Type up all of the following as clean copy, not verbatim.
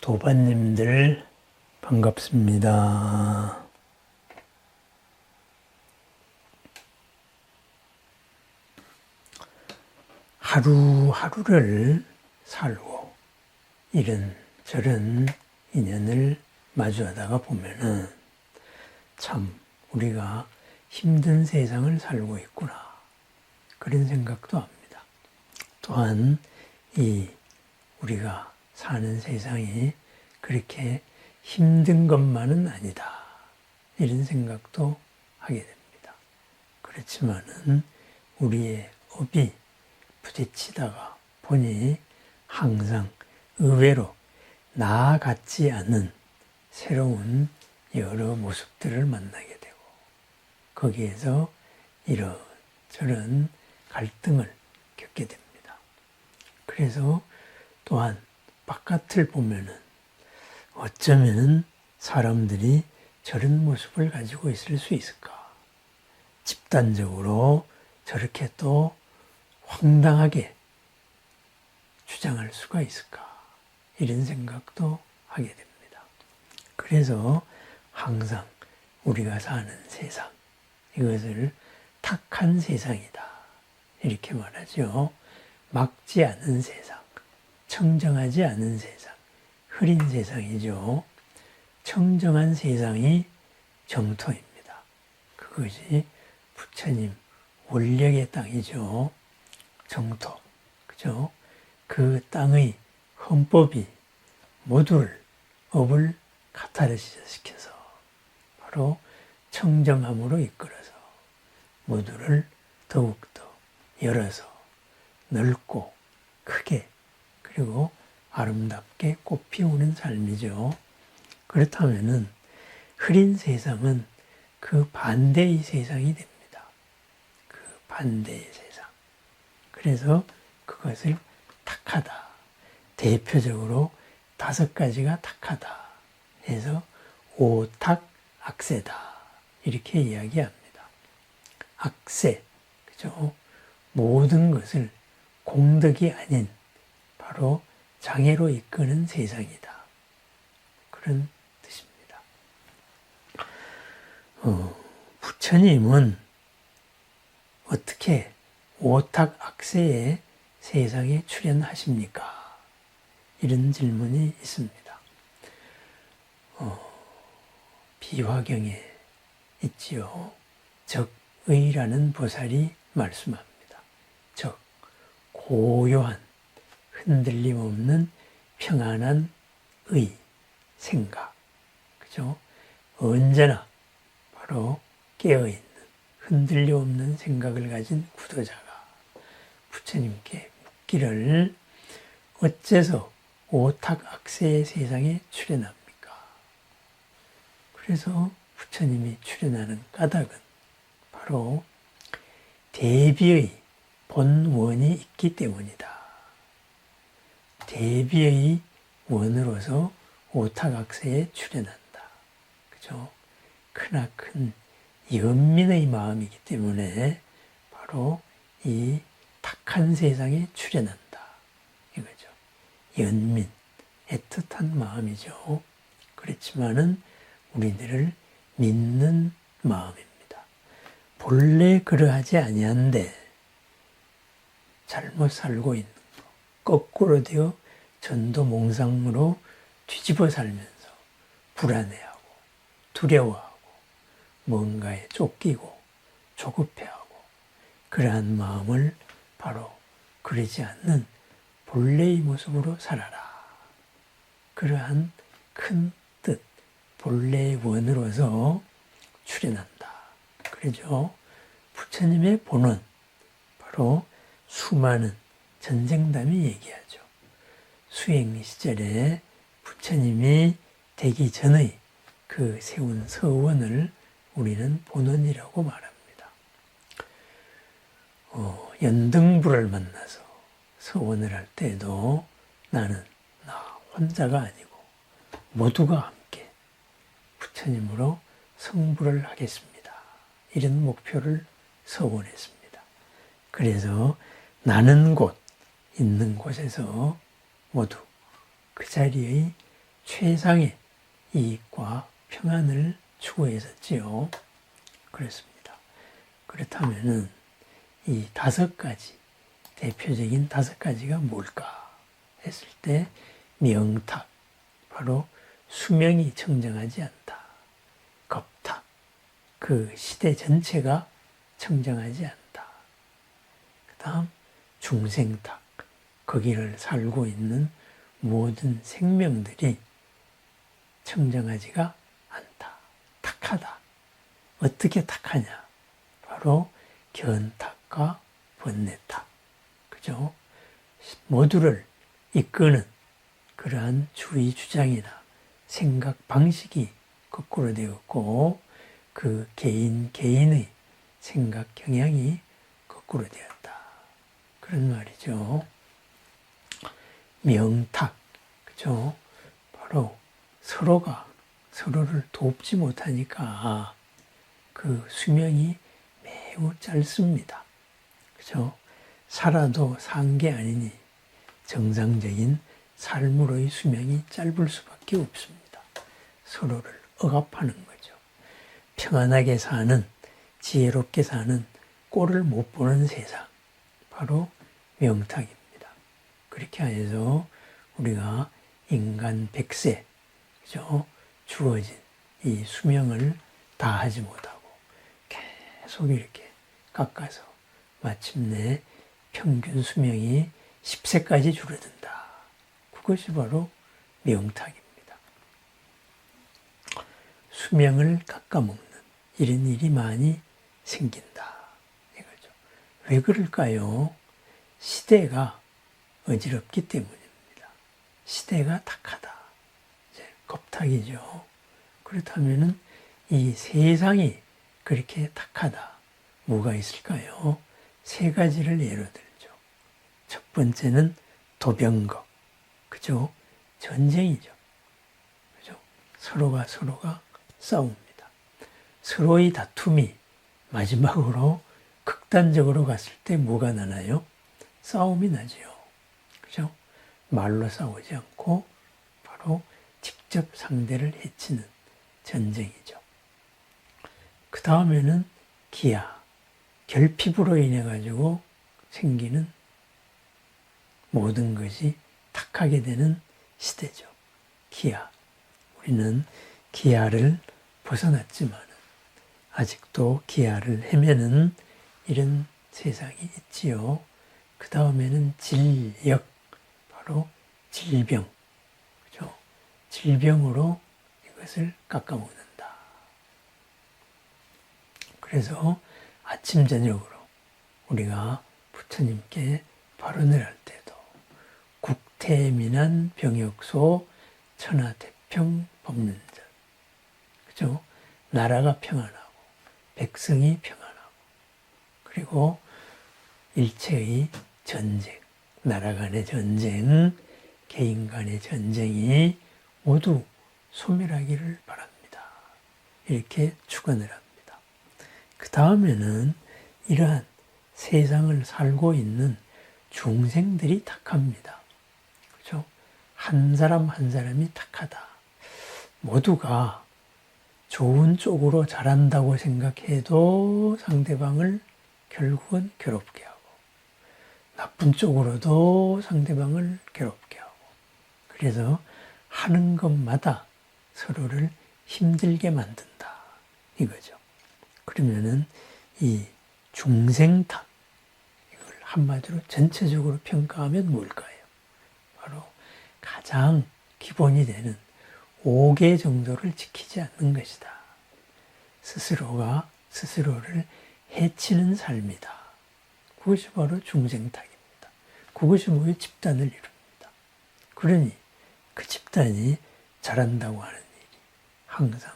도반님들 반갑습니다. 하루하루를 살고 이런저런 인연을 마주하다가 보면은 참 우리가 힘든 세상을 살고 있구나 그런 생각도 합니다. 또한 우리가 사는 세상이 그렇게 힘든 것만은 아니다 이런 생각도 하게 됩니다. 그렇지만은 우리의 업이 부딪히다가 보니 항상 의외로 나 같지 않은 새로운 여러 모습들을 만나게 되고 거기에서 이런저런 갈등을 겪게 됩니다. 그래서 또한 바깥을 보면은 어쩌면 사람들이 저런 모습을 가지고 있을 수 있을까? 집단적으로 저렇게 또 황당하게 주장할 수가 있을까? 이런 생각도 하게 됩니다. 그래서 항상 우리가 사는 세상, 이것을 탁한 세상이다. 이렇게 말하죠. 막지 않은 세상, 청정하지 않은 세상, 흐린 세상이죠. 청정한 세상이 정토입니다. 그것이 부처님 원력의 땅이죠. 정토, 그죠? 그 땅의 헌법이 모두를 업을 카타르시스시켜서 바로 청정함으로 이끌어서 모두를 더욱더 열어서 넓고 크게 그리고 아름답게 꽃피우는 삶이죠. 그렇다면은 흐린 세상은 그 반대의 세상이 됩니다. 그 반대의 세상. 그래서 그것을 탁하다. 대표적으로 5가지가 탁하다. 해서 오탁악세다. 이렇게 이야기합니다. 악세, 그죠? 모든 것을 공덕이 아닌 바로 장애로 이끄는 세상이다. 그런 뜻입니다. 부처님은 어떻게 오탁악세의 세상에 출현하십니까? 이런 질문이 있습니다. 비화경에 있지요. 적의라는 보살이 말씀합니다. 적, 고요한, 흔들림 없는 평안한 의, 생각. 그죠? 언제나 바로 깨어있는, 흔들림 없는 생각을 가진 구도자가 부처님께 묻기를 어째서 오탁악세의 세상에 출현합니까? 그래서 부처님이 출현하는 까닭은 바로 대비의 본원이 있기 때문이다. 대비의 원으로서 오탁악세에 출현한다. 그죠? 크나큰 연민의 마음이기 때문에 바로 이 탁한 세상에 출현한다. 이거죠. 연민, 애틋한 마음이죠. 그렇지만은 우리들을 믿는 마음입니다. 본래 그러하지 아니한데 잘못 살고 있는 거, 거꾸로 되어 전도몽상으로 뒤집어 살면서 불안해하고 두려워하고 뭔가에 쫓기고 조급해하고 그러한 마음을 바로 그러지 않는 본래의 모습으로 살아라. 그러한 큰 뜻, 본래의 원으로서 출현한다. 그러죠. 부처님의 본원, 바로 수많은 전생담이 얘기하죠. 수행 시절에 부처님이 되기 전의 그 세운 서원을 우리는 본원이라고 말합니다. 연등부를 만나서 서원을 할 때도 나는 나 혼자가 아니고 모두가 함께 부처님으로 성불을 하겠습니다. 이런 목표를 서원했습니다. 그래서 나는 곳, 있는 곳에서 모두 그 자리의 최상의 이익과 평안을 추구했었지요. 그렇습니다. 그렇다면은 이 5가지, 대표적인 5가지가 뭘까 했을 때, 명탁, 바로 수명이 청정하지 않다. 겁탁, 그 시대 전체가 청정하지 않다. 그 다음 중생탁, 거기를 살고 있는 모든 생명들이 청정하지가 않다. 탁하다. 어떻게 탁하냐? 바로 견탁과 번뇌탁. 그죠? 모두를 이끄는 그러한 주의 주장이나 생각 방식이 거꾸로 되었고, 그 개인의 생각 경향이 거꾸로 되었다. 그런 말이죠. 명탁, 그죠? 바로 서로가 서로를 돕지 못하니까 그 수명이 매우 짧습니다. 그죠? 살아도 산 게 아니니 정상적인 삶으로의 수명이 짧을 수밖에 없습니다. 서로를 억압하는 거죠. 평안하게 사는, 지혜롭게 사는 꼴을 못 보는 세상, 바로 명탁입니다. 그렇게 해서 우리가 인간 100세, 그죠? 주어진 이 수명을 다 하지 못하고 계속 이렇게 깎아서 마침내 평균 수명이 10세까지 줄어든다. 그것이 바로 명탁입니다. 수명을 깎아먹는 이런 일이 많이 생긴다. 이거죠. 왜 그럴까요? 시대가 어지럽기 때문입니다. 시대가 탁하다. 이제 겁탁이죠. 그렇다면은 이 세상이 그렇게 탁하다. 뭐가 있을까요? 3가지를 예로 들죠. 첫 번째는 도병거. 그죠? 전쟁이죠. 그죠? 서로가 싸웁니다. 서로의 다툼이 마지막으로 극단적으로 갔을 때 뭐가 나나요? 싸움이 나죠. 그죠? 말로 싸우지 않고 바로 직접 상대를 해치는 전쟁이죠. 그 다음에는 기아, 결핍으로 인해 가지고 생기는 모든 것이 탁하게 되는 시대죠. 기아. 우리는 기아를 벗어났지만 아직도 기아를 헤매는 이런 세상이 있지요. 그 다음에는 질역, 바로 질병, 그죠? 질병으로 이것을 깎아먹는다. 그래서 아침 저녁으로 우리가 부처님께 발언을 할 때도 국태민안 병역소 천하태평 법륜전, 그죠? 나라가 평안하고 백성이 평안하고 그리고 일체의 전쟁, 나라 간의 전쟁, 개인 간의 전쟁이 모두 소멸하기를 바랍니다. 이렇게 축원을 합니다. 그 다음에는 이러한 세상을 살고 있는 중생들이 탁합니다. 그렇죠? 한 사람 한 사람이 탁하다. 모두가 좋은 쪽으로 잘한다고 생각해도 상대방을 결국은 괴롭게 하고, 나쁜 쪽으로도 상대방을 괴롭게 하고, 그래서 하는 것마다 서로를 힘들게 만든다. 이거죠. 그러면은 이 중생탁, 이걸 한마디로 전체적으로 평가하면 뭘까요? 바로 가장 기본이 되는 5개 정도를 지키지 않는 것이다. 스스로가 스스로를 해치는 삶이다. 그것이 바로 중생탁입니다. 그것이 뭐예요? 집단을 이룹니다. 그러니 그 집단이 잘한다고 하는 일이 항상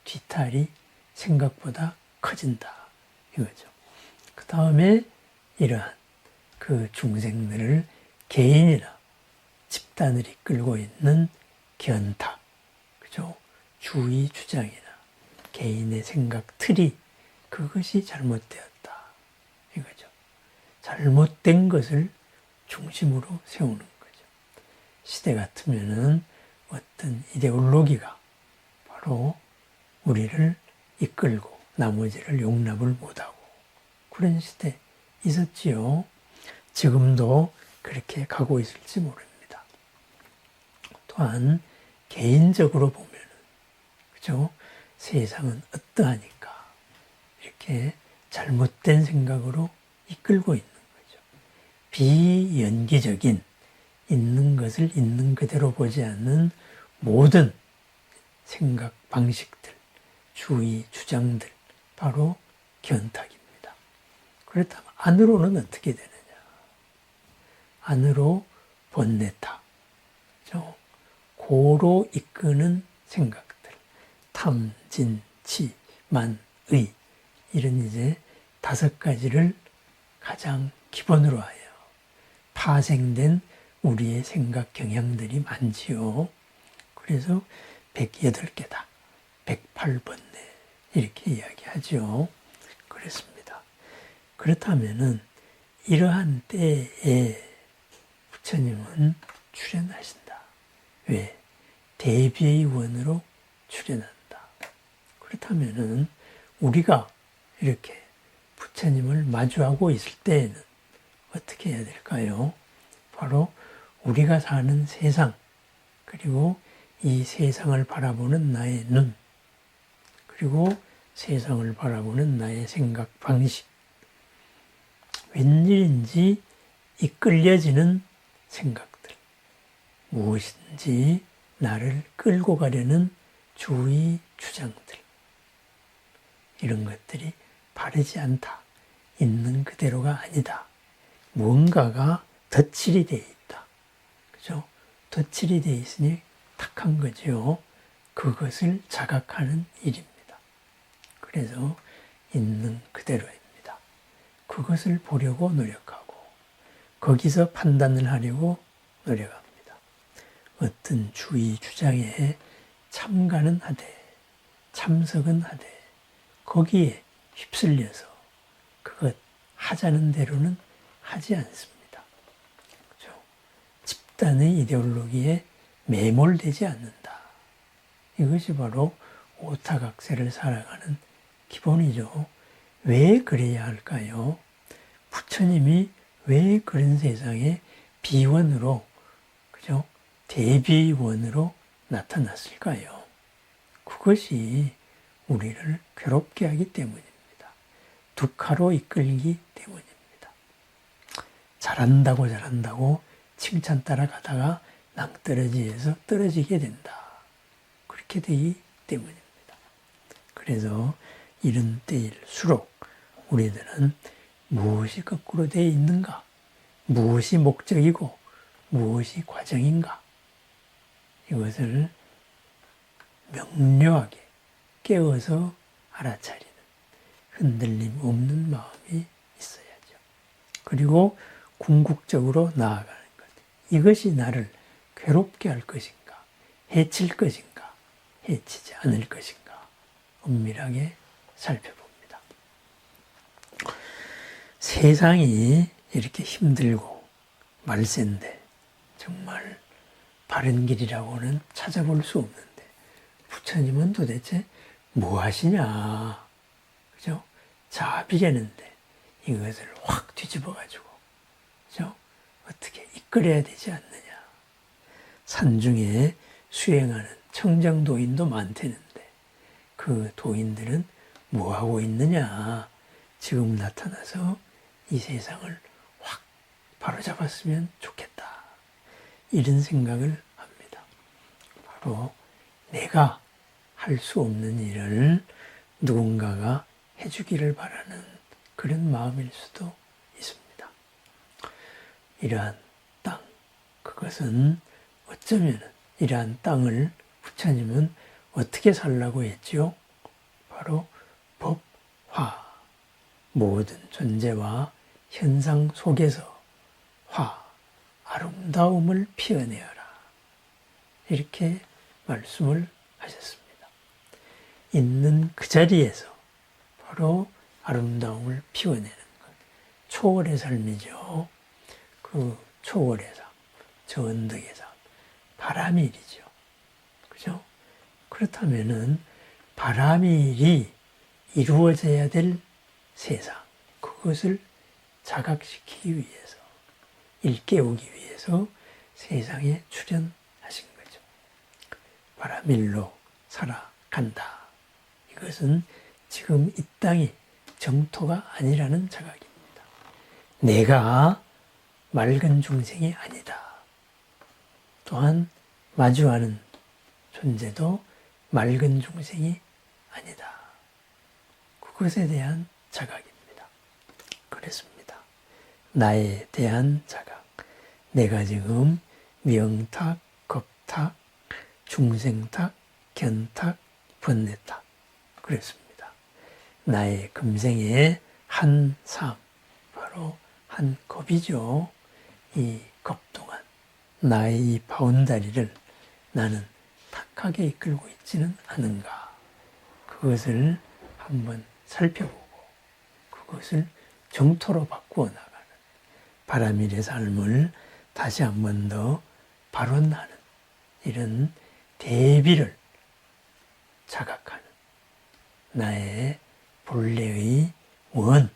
뒤탈이 생각보다 커진다. 이거죠. 그 다음에 이러한 그 중생들을 개인이나 집단을 이끌고 있는 견탁, 그죠? 주의 주장이나 개인의 생각 틀이 그것이 잘못되었다. 이거죠. 잘못된 것을 중심으로 세우는 거죠. 시대 같으면은 어떤 이데올로기가 바로 우리를 이끌고 나머지를 용납을 못하고 그런 시대 있었지요. 지금도 그렇게 가고 있을지 모릅니다. 또한 개인적으로 보면은 그죠? 세상은 어떠하니까 이렇게 잘못된 생각으로 이끌고 있는 거죠. 비연기적인 있는 것을 있는 그대로 보지 않는 모든 생각 방식들, 주의, 주장들, 바로 견탁입니다. 그렇다면 안으로는 어떻게 되느냐? 안으로 번뇌타, 고로 이끄는 생각들, 탐, 진, 치, 만, 의, 이런 이제 5가지를 가장 기본으로 하여 파생된 우리의 생각 경향들이 많지요. 그래서 108개다. 108번뇌 이렇게 이야기하죠. 그렇습니다. 그렇다면은 이러한 때에 부처님은 출현하신다. 왜? 대비의 원으로 출현한다. 그렇다면은 우리가 이렇게 부처님을 마주하고 있을 때에는 어떻게 해야 될까요? 바로 우리가 사는 세상, 그리고 이 세상을 바라보는 나의 눈, 그리고 세상을 바라보는 나의 생각 방식, 웬일인지 이끌려지는 생각들, 무엇인지 나를 끌고 가려는 주의 주장들, 이런 것들이 바르지 않다. 있는 그대로가 아니다. 무언가가 덧칠이 되어 있다. 그죠? 덧칠이 되어 있으니 탁한 거죠. 그것을 자각하는 일입니다. 그래서 있는 그대로입니다. 그것을 보려고 노력하고 거기서 판단을 하려고 노력합니다. 어떤 주의 주장에 참가는 하되 참석은 하되 거기에 휩쓸려서 그것 하자는 대로는 하지 않습니다. 그렇죠? 집단의 이데올로기에 매몰되지 않는다. 이것이 바로 오타각세를 살아가는 기본이죠. 왜 그래야 할까요? 부처님이 왜 그런 세상에 비원으로, 그죠? 대비원으로 나타났을까요? 그것이 우리를 괴롭게 하기 때문입니다. 두카로 이끌기 때문입니다. 잘한다고 칭찬 따라가다가 낭떠러지에서 떨어지게 된다. 그렇게 되기 때문입니다. 그래서 이런 때일수록 우리들은 무엇이 거꾸로 되어 있는가? 무엇이 목적이고 무엇이 과정인가? 이것을 명료하게 깨워서 알아차리는 흔들림 없는 마음이 있어야죠. 그리고 궁극적으로 나아가는 것. 이것이 나를 괴롭게 할 것인가? 해칠 것인가? 해치지 않을 것인가? 엄밀하게 살펴봅니다. 세상이 이렇게 힘들고 말세인데 정말 바른 길이라고는 찾아볼 수 없는데 부처님은 도대체 뭐 하시냐? 그죠? 자비라는데 이것을 확 뒤집어가지고, 그죠? 어떻게 이끌어야 되지 않느냐? 산중에 수행하는 청정도인도 많다는데 그 도인들은 뭐 하고 있느냐? 지금 나타나서 이 세상을 확 바로잡았으면 좋겠다. 이런 생각을 합니다. 바로 내가 할 수 없는 일을 누군가가 해주기를 바라는 그런 마음일 수도 있습니다. 이러한 땅, 그것은 어쩌면 이러한 땅을 부처님은 어떻게 살라고 했지요? 바로 법화, 모든 존재와 현상 속에서 화, 아름다움을 피어내어라. 이렇게 말씀을 하셨습니다. 있는 그 자리에서 바로 아름다움을 피워내는 것. 초월의 삶이죠. 그 초월의 삶, 저 언덕의 삶, 바람일이죠. 그죠? 그렇다면은 바라밀이 이루어져야 될 세상, 그것을 자각시키기 위해서, 일깨우기 위해서 세상에 출현하신 거죠. 바라밀로 살아간다. 이것은 지금 이 땅이 정토가 아니라는 자각입니다. 내가 맑은 중생이 아니다. 또한 마주하는 존재도 맑은 중생이 아니다. 그것에 대한 자각입니다. 그랬습니다. 나에 대한 자각. 내가 지금 명탁, 겁탁, 중생탁, 견탁, 번뇌탁. 그랬습니다. 나의 금생의 한 삶, 바로 한 겁이죠. 이 겁동안 나의 이 바운다리를 나는 탁하게 이끌고 있지는 않은가. 그것을 한번 살펴보고 그것을 정토로 바꾸어 나가는 바라밀의 삶을 다시 한 번 더 발원하는 이런 대비를 자각하는 나의 본래의 원,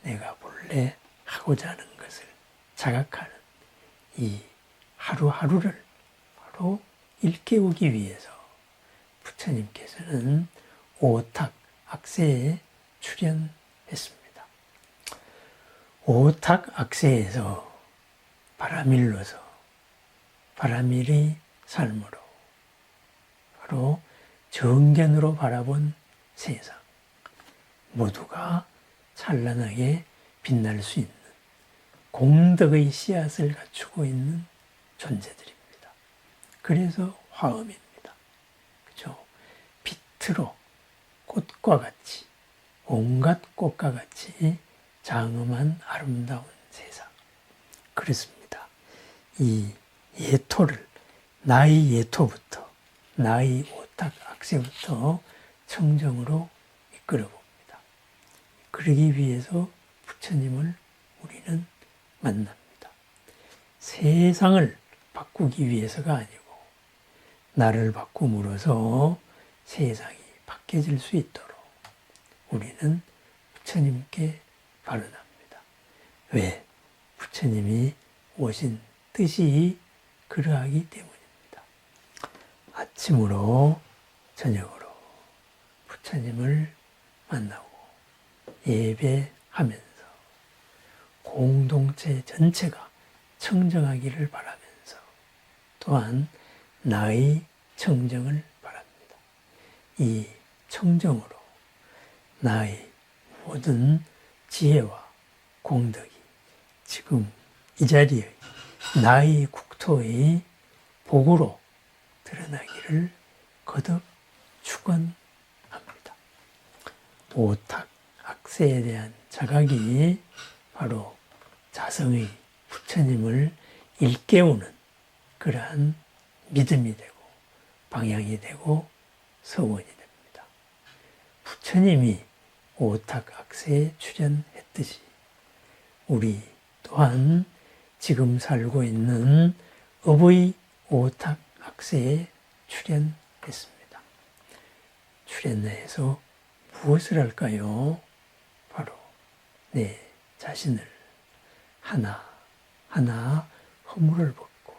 내가 본래 하고자 하는 것을 자각하는 이 하루하루를 바로 일깨우기 위해서 부처님께서는 오탁 악세에 출현했습니다. 오탁 악세에서 바라밀로서 바라밀의 삶으로 바로 정견으로 바라본 세상, 모두가 찬란하게 빛날 수 있는 공덕의 씨앗을 갖추고 있는 존재들입니다. 그래서 화엄입니다. 그죠? 빛으로 꽃과 같이, 온갖 꽃과 같이 장엄한 아름다운 세상. 그렇습니다. 이 예토를, 나의 예토부터, 나의 오탁 악세부터 청정으로 이끌어 봅니다. 그러기 위해서 부처님을 우리는 만납니다. 세상을 바꾸기 위해서가 아니고 나를 바꿈으로써 세상이 바뀌어질 수 있도록 우리는 부처님께 발언합니다. 왜? 부처님이 오신 뜻이 그러하기 때문입니다. 아침으로 저녁으로 부처님을 만나고 예배하면서 공동체 전체가 청정하기를 바라면서 또한 나의 청정을 바랍니다. 이 청정으로 나의 모든 지혜와 공덕이 지금 이 자리의 나의 국토의 복으로 드러나기를 거듭 축원합니다. 오탁 악세에 대한 자각이 바로 자성의 부처님을 일깨우는 그러한 믿음이 되고 방향이 되고 서원이 됩니다. 부처님이 오탁 악세에 출현했듯이 우리 또한 지금 살고 있는 업의 오탁 악세에 출현했습니다. 출현해서 무엇을 할까요? 바로 내 자신을 하나하나 허물을 벗고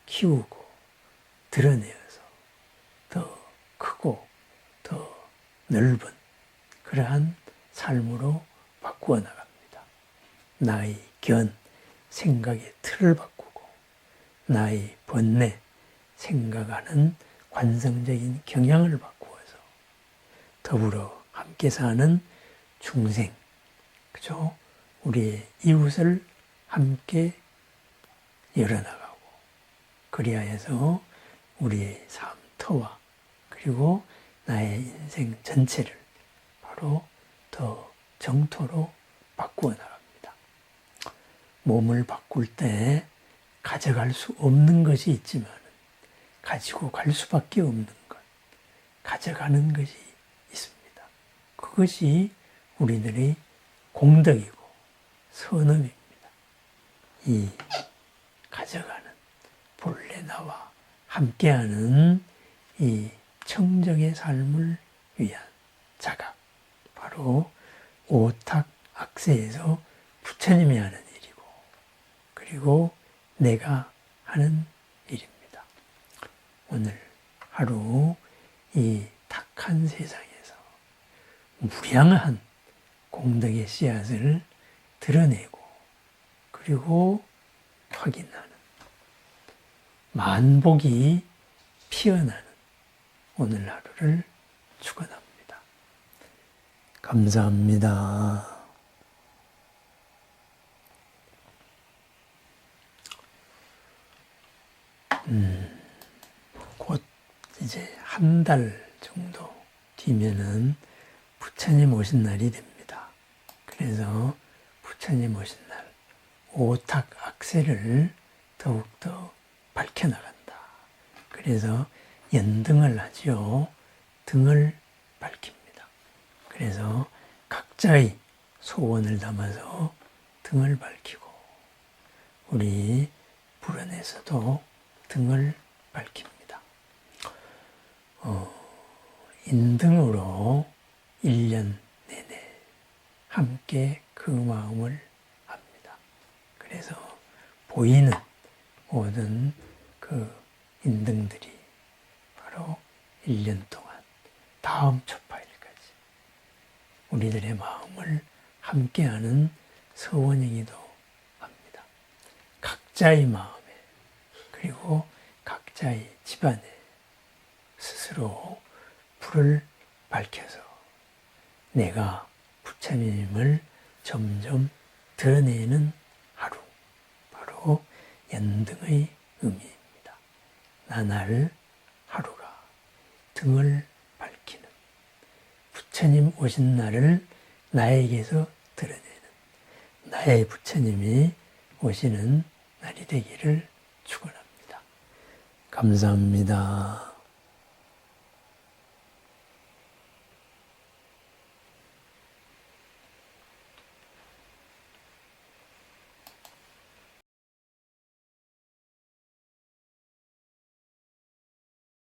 키우고 드러내어서 더 크고 더 넓은 그러한 삶으로 바꾸어 나갑니다. 나의 견, 생각의 틀을 바꾸고 나의 번뇌, 생각하는 관성적인 경향을 바꾸어서 더불어 함께 사는 중생, 그죠? 우리의 이웃을 함께 열어나가고 그리하여서 우리의 삶터와 그리고 나의 인생 전체를 바로 더 정토로 바꾸어 나갑니다. 몸을 바꿀 때 가져갈 수 없는 것이 있지만 가지고 갈 수밖에 없는 것, 가져가는 것이 있습니다. 그것이 우리들의 공덕이고 선업입니다. 이 가져가는 본래 나와 함께하는 이 청정의 삶을 위한 자각, 바로 오탁악세에서 부처님이 하는 일이고, 그리고 내가 하는 일입니다. 오늘 하루 이 탁한 세상에서 무량한 공덕의 씨앗을 드러내고, 그리고 확인하는, 만복이 피어나는 오늘 하루를 축원합니다. 감사합니다. 곧 이제 한 달 정도 뒤면은 부처님 오신 날이 됩니다. 그래서 부처님 오신 날 오탁악세를 더욱더 밝혀나간다. 그래서 연등을 하지요. 등을 밝힙니다. 그래서 각자의 소원을 담아서 등을 밝히고, 우리 불원에서도 등을 밝힙니다. 인등으로 1년 내내 함께 그 마음을 합니다. 그래서 보이는 모든 그 인등들이 바로 1년 동안 다음 초파일까지 우리들의 마음을 함께하는 서원행위도 합니다. 각자의 마음에, 그리고 각자의 집안에 스스로 불을 밝혀서 내가 부처님을 점점 드러내는 하루, 바로 연등의 의미입니다. 나날 하루가 등을 밝히는, 부처님 오신 날을 나에게서 드러내는, 나의 부처님이 오시는 날이 되기를 축원합니다. 감사합니다.